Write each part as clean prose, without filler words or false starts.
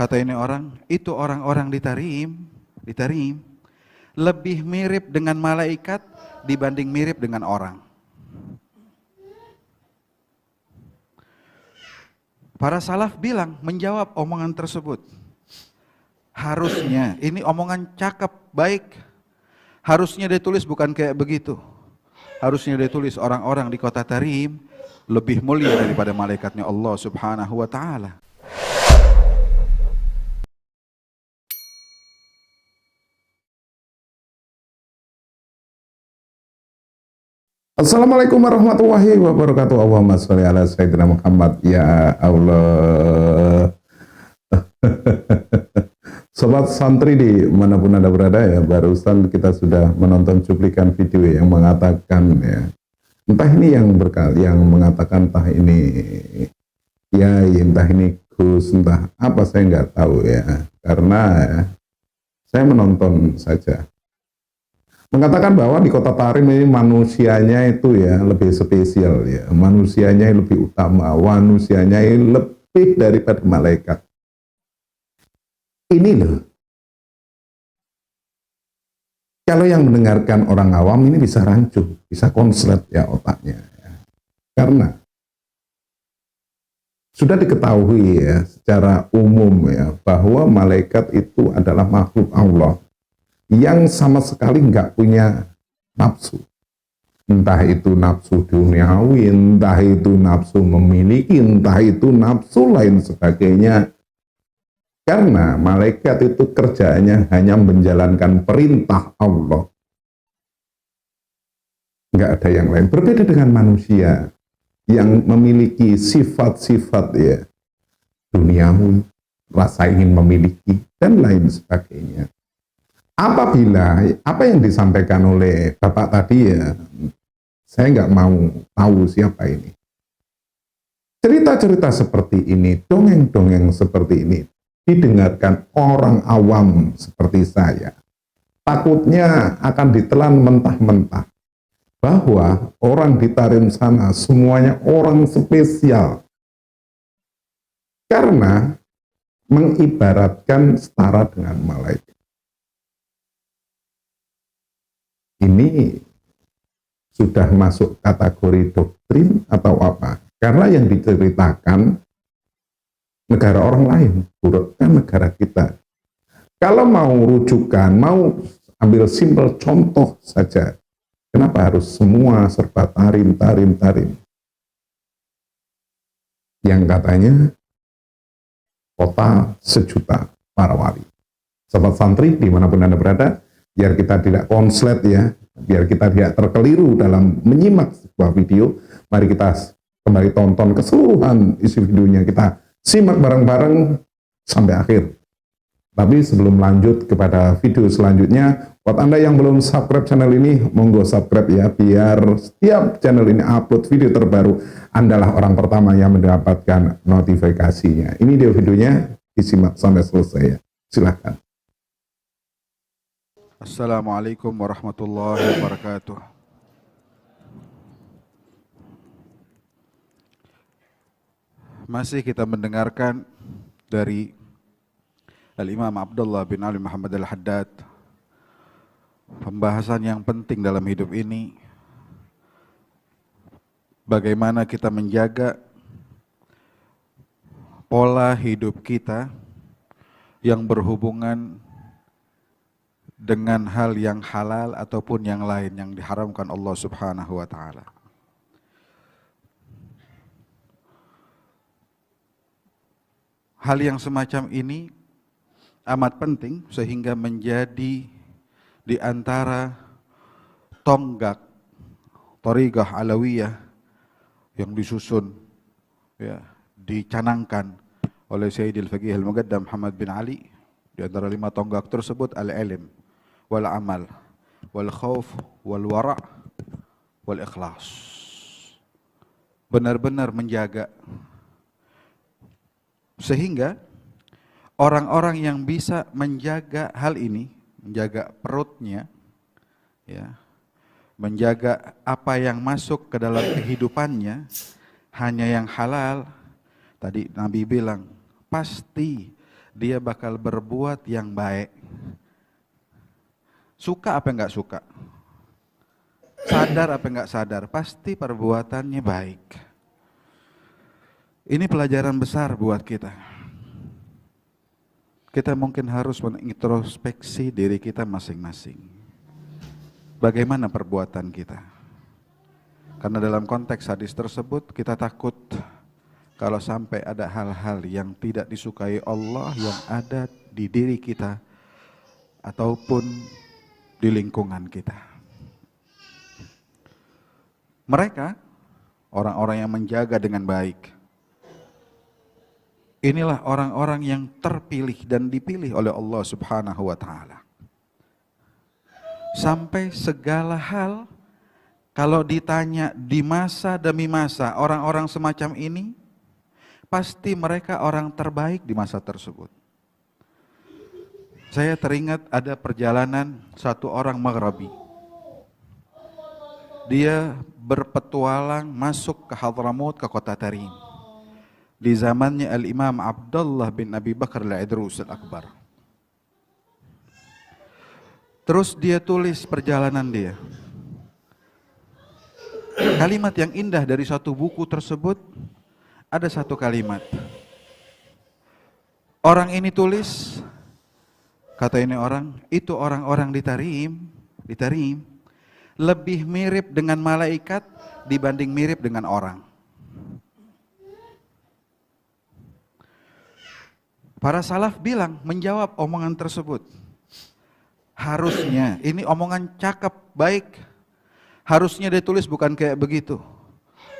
Kata ini orang, itu orang-orang ditarim lebih mirip dengan malaikat dibanding mirip dengan orang. Para salaf bilang, menjawab omongan tersebut. Harusnya, ini omongan cakep, baik. Harusnya ditulis bukan kayak begitu. Harusnya ditulis orang-orang di kota Tarim lebih mulia daripada malaikatnya Allah Subhanahu wa ta'ala. Assalamualaikum warahmatullahi wabarakatuh. Allahumma sholli ala sayyidina Muhammad. Ya Allah. Sobat santri di manapun Anda berada ya, barusan kita sudah menonton cuplikan video yang mengatakan ya, entah ini yang yang mengatakan entah ini ya, entah ini Gus, entah apa, saya nggak tahu ya, karena ya, saya menonton saja. Mengatakan bahwa di kota Tarim ini manusianya itu ya lebih spesial ya, manusianya lebih utama, manusianya lebih daripada malaikat. Ini loh, kalau yang mendengarkan orang awam ini bisa rancu, bisa konslet ya otaknya ya. Karena sudah diketahui ya secara umum ya bahwa malaikat itu adalah makhluk Allah yang sama sekali nggak punya nafsu. Entah itu nafsu duniawi, entah itu nafsu memiliki, entah itu nafsu lain sebagainya. Karena malaikat itu kerjaannya hanya menjalankan perintah Allah. Nggak ada yang lain. Berbeda dengan manusia yang memiliki sifat-sifat ya duniawi, rasa ingin memiliki, dan lain sebagainya. Apabila apa yang disampaikan oleh Bapak tadi ya, saya nggak mau tahu siapa ini. Cerita-cerita seperti ini, dongeng-dongeng seperti ini, didengarkan orang awam seperti saya. Takutnya akan ditelan mentah-mentah. Bahwa orang di Tarim sana semuanya orang spesial. Karena mengibaratkan setara dengan malaikat. Ini sudah masuk kategori doktrin atau apa? Karena yang diceritakan negara orang lain, bukan negara kita. Kalau mau rujukan, mau ambil simpel contoh saja, kenapa harus semua serba tarim? Yang katanya kota sejuta para wali. Sobat santri dimanapun Anda berada, biar kita tidak konslet ya, biar kita tidak terkeliru dalam menyimak sebuah video, mari kita kembali tonton keseluruhan isi videonya, kita simak bareng-bareng sampai akhir. Tapi sebelum lanjut kepada video selanjutnya, buat Anda yang belum subscribe channel ini, monggo subscribe ya, biar setiap channel ini upload video terbaru, Andalah orang pertama yang mendapatkan notifikasinya. Ini dia videonya, disimak sampai selesai ya. Silahkan. Assalamualaikum warahmatullahi wabarakatuh. Masih kita mendengarkan dari Al-Imam Abdullah bin Ali Muhammad Al-Haddad, pembahasan yang penting dalam hidup ini, bagaimana kita menjaga pola hidup kita yang berhubungan dengan hal yang halal ataupun yang lain yang diharamkan Allah Subhanahu wa ta'ala. Hal yang semacam ini amat penting sehingga menjadi di antara tonggak Thariqah Alawiyah yang disusun ya, dicanangkan oleh Sayyidil Faqih Al-Muqaddam Muhammad bin Ali. Di antara 5 tonggak tersebut al-ilm wal amal wal khauf wal wara' wal ikhlas. Benar-benar menjaga, sehingga orang-orang yang bisa menjaga hal ini, menjaga perutnya ya, menjaga apa yang masuk ke dalam kehidupannya hanya yang halal. Tadi Nabi bilang pasti dia bakal berbuat yang baik. Suka apa enggak suka? Sadar apa enggak sadar? Pasti perbuatannya baik. Ini pelajaran besar buat kita. Kita mungkin harus mengintrospeksi diri kita masing-masing. Bagaimana perbuatan kita? Karena dalam konteks hadis tersebut kita takut kalau sampai ada hal-hal yang tidak disukai Allah yang ada di diri kita ataupun di lingkungan kita. Mereka, orang-orang yang menjaga dengan baik, inilah orang-orang yang terpilih dan dipilih oleh Allah Subhanahu wa Ta'ala. Sampai segala hal, kalau ditanya di masa demi masa, orang-orang semacam ini, pasti mereka orang terbaik di masa tersebut. Saya teringat ada perjalanan satu orang Maghribi. Dia berpetualang masuk ke Hadramaut, ke kota Tarim. Di zamannya Al-Imam Abdullah bin Abi Bakar Al-Idrus Al-Akbar. Terus dia tulis perjalanan dia. Kalimat yang indah dari satu buku tersebut, ada satu kalimat. Orang ini tulis, kata ini orang, itu orang-orang di Tarim, lebih mirip dengan malaikat dibanding mirip dengan orang. Para salaf bilang, menjawab omongan tersebut. Harusnya, ini omongan cakep, baik. Harusnya dia tulis bukan kayak begitu.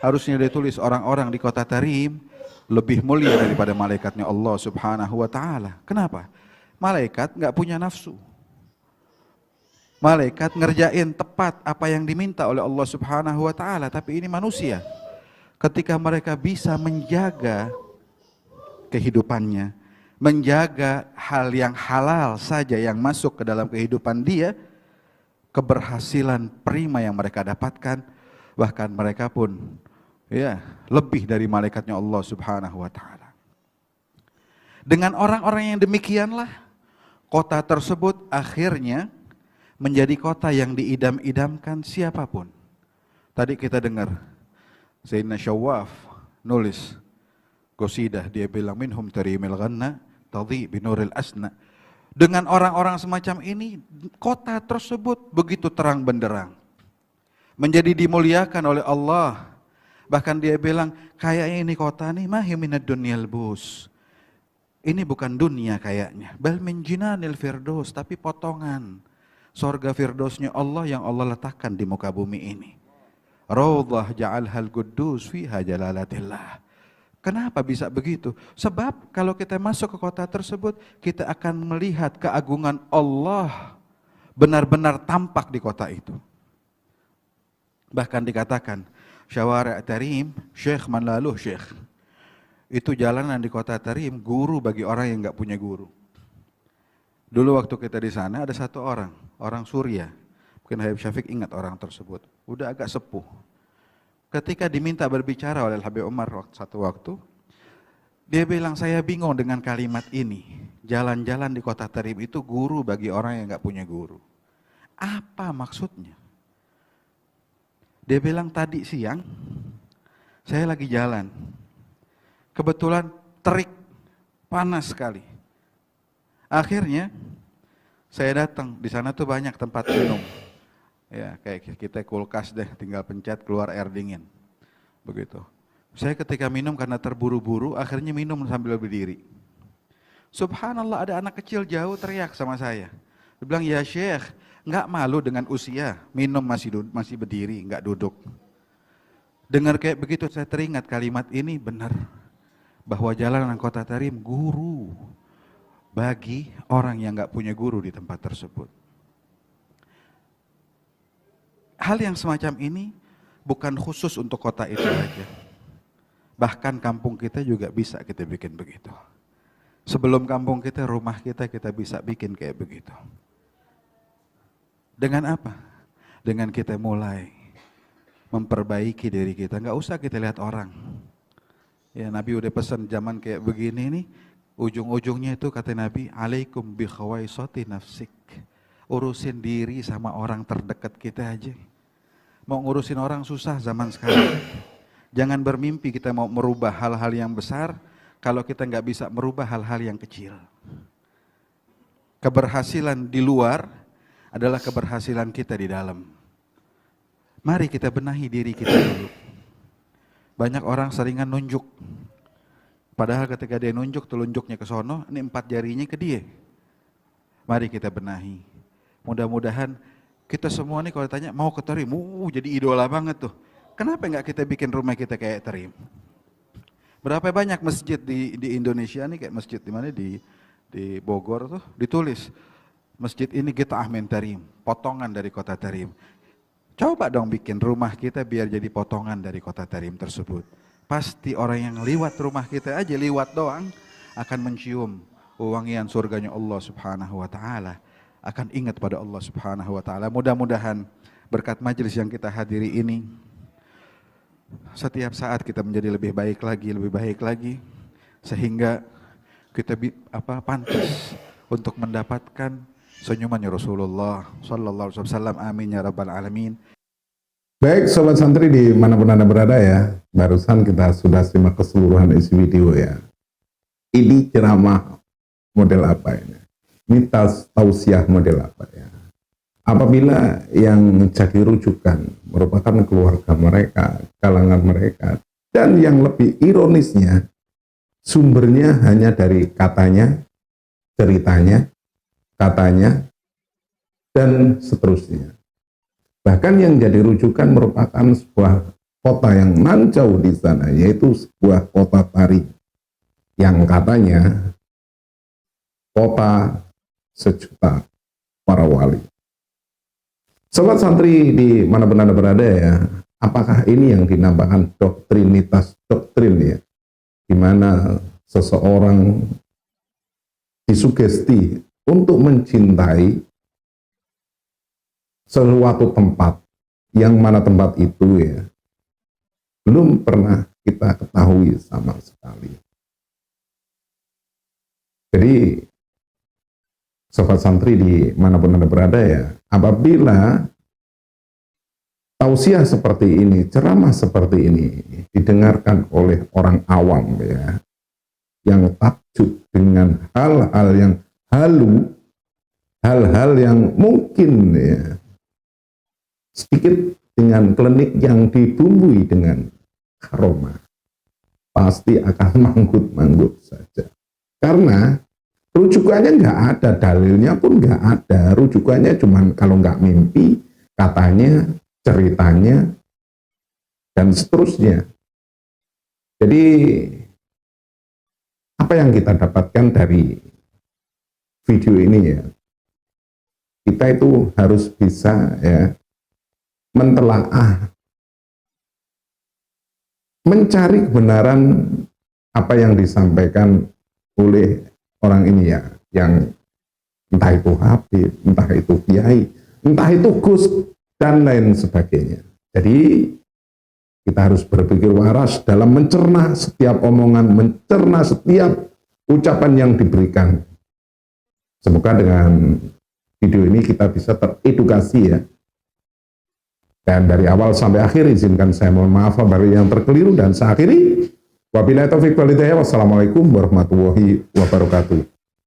Harusnya dia tulis orang-orang di kota Tarim lebih mulia daripada malaikatnya Allah Subhanahu wa Ta'ala. Kenapa? Malaikat nggak punya nafsu. Malaikat ngerjain tepat apa yang diminta oleh Allah Subhanahu wa Ta'ala. Tapi ini manusia. Ketika mereka bisa menjaga kehidupannya, menjaga hal yang halal saja yang masuk ke dalam kehidupan dia, keberhasilan prima yang mereka dapatkan, bahkan mereka pun lebih dari malaikatnya Allah Subhanahu wa Ta'ala. Dengan orang-orang yang demikianlah, kota tersebut akhirnya menjadi kota yang diidam-idamkan siapapun. Tadi kita dengar Sayyidina Syawaf nulis qasidah, dia bilang minhum tarimil ghanna tadhi binuril asna. Dengan orang-orang semacam ini, kota tersebut begitu terang benderang, menjadi dimuliakan oleh Allah. Bahkan dia bilang, kayaknya ini kota nih mahi minad dunyal bus. Ini bukan dunia kayaknya, bal min jinanil firdaus, tapi potongan sorga firdausnya Allah yang Allah letakkan di muka bumi ini. Raudhah ja'alhal quddus fiha jalalatillah. Kenapa bisa begitu? Sebab kalau kita masuk ke kota tersebut, kita akan melihat keagungan Allah benar-benar tampak di kota itu. Bahkan dikatakan, Syawari' Tarim, Syekh man laluh Syekh. Itu jalanan di kota Tarim, guru bagi orang yang nggak punya guru. Dulu waktu kita di sana ada satu orang Suriah. Mungkin Habib Syafiq ingat orang tersebut. Udah agak sepuh. Ketika diminta berbicara oleh Habib Umar satu waktu, dia bilang, saya bingung dengan kalimat ini. Jalan-jalan di kota Tarim itu guru bagi orang yang nggak punya guru. Apa maksudnya? Dia bilang, tadi siang saya lagi jalan. Kebetulan terik, panas sekali. Akhirnya saya datang, di sana tuh banyak tempat minum. Ya, kayak kita kulkas deh, tinggal pencet keluar air dingin. Begitu. Saya ketika minum karena terburu-buru, akhirnya minum sambil berdiri. Subhanallah, ada anak kecil jauh teriak sama saya. Dia bilang, ya Syekh, nggak malu dengan usia, minum masih berdiri, nggak duduk. Dengar kayak begitu, saya teringat kalimat ini benar. Bahwa jalanan kota Tarim guru bagi orang yang nggak punya guru di tempat tersebut. Hal yang semacam ini bukan khusus untuk kota itu saja. Bahkan kampung kita juga bisa kita bikin begitu. Sebelum kampung kita, rumah kita bisa bikin kayak begitu. Dengan apa? Dengan kita mulai memperbaiki diri kita. Nggak usah kita lihat orang. Ya, Nabi udah pesan zaman kayak begini nih, Ujung-ujungnya itu kata Nabi, alaikum bi khawaisati nafsik. Urusin diri sama orang terdekat kita aja. Mau ngurusin orang susah zaman sekarang. Jangan bermimpi kita mau merubah hal-hal yang besar kalau kita nggak bisa merubah hal-hal yang kecil. Keberhasilan di luar adalah keberhasilan kita di dalam. Mari kita benahi diri kita dulu. Banyak orang seringan nunjuk. Padahal ketika dia nunjuk, telunjuknya ke sono, ini 4 jarinya ke dia. Mari kita benahi. Mudah-mudahan kita semua nih kalau ditanya mau ke Tarim, jadi idola banget tuh. Kenapa nggak kita bikin rumah kita kayak Tarim? Berapa banyak masjid di Indonesia nih, kayak masjid di mana di Bogor tuh ditulis masjid ini Gita'ah min Tarim, potongan dari kota Tarim. Coba dong bikin rumah kita biar jadi potongan dari kota Tarim tersebut. Pasti orang yang liwat rumah kita aja, liwat doang, akan mencium wangian surganya Allah Subhanahu wa Ta'ala, akan ingat pada Allah Subhanahu wa Ta'ala. Mudah-mudahan berkat majelis yang kita hadiri ini, setiap saat kita menjadi lebih baik lagi, sehingga kita pantas untuk mendapatkan senyumannya Rasulullah Sallallahu Alaihi Wasallam. Amin ya Rabbal Alamin. Baik Sobat Santri dimanapun Anda berada ya, barusan kita sudah simak keseluruhan isi video ya. Ini ceramah model apa ini? Ini tausiah model apa ya? Apabila yang jadi rujukan merupakan keluarga mereka, kalangan mereka, dan yang lebih ironisnya, sumbernya hanya dari katanya, ceritanya, katanya, dan seterusnya. Bahkan yang jadi rujukan merupakan sebuah kota yang nan jauh di sana, yaitu sebuah kota Tarim yang katanya kota sejuta para wali. Sobat Santri di mana Anda berada ya, apakah ini yang dinamakan doktrinitas doktrin ya, di mana seseorang disugesti untuk mencintai suatu tempat, yang mana tempat itu ya belum pernah kita ketahui sama sekali. Jadi Sobat Santri di manapun Anda berada ya, apabila tausiah seperti ini, ceramah seperti ini didengarkan oleh orang awam ya, yang takjub dengan hal-hal yang halu, hal-hal yang mungkin ya sedikit dengan klinik yang dibumbui dengan aroma, pasti akan manggut-manggut saja. Karena rujukannya nggak ada, dalilnya pun nggak ada. Rujukannya cuman kalau nggak mimpi, katanya, ceritanya, dan seterusnya. Jadi apa yang kita dapatkan dari video ini ya, kita itu harus bisa ya mentelaah, mencari kebenaran apa yang disampaikan oleh orang ini ya, yang entah itu Habib, entah itu Kiai, entah itu Gus, dan lain sebagainya. Jadi kita harus berpikir waras dalam mencerna setiap omongan, mencerna setiap ucapan yang diberikan. Semoga dengan video ini kita bisa teredukasi ya. Dan dari awal sampai akhir izinkan saya mohon maaf apabila yang terkeliru, dan saya akhiri. Wabillahi taufiq wal hidayah. Wassalamualaikum warahmatullahi wabarakatuh.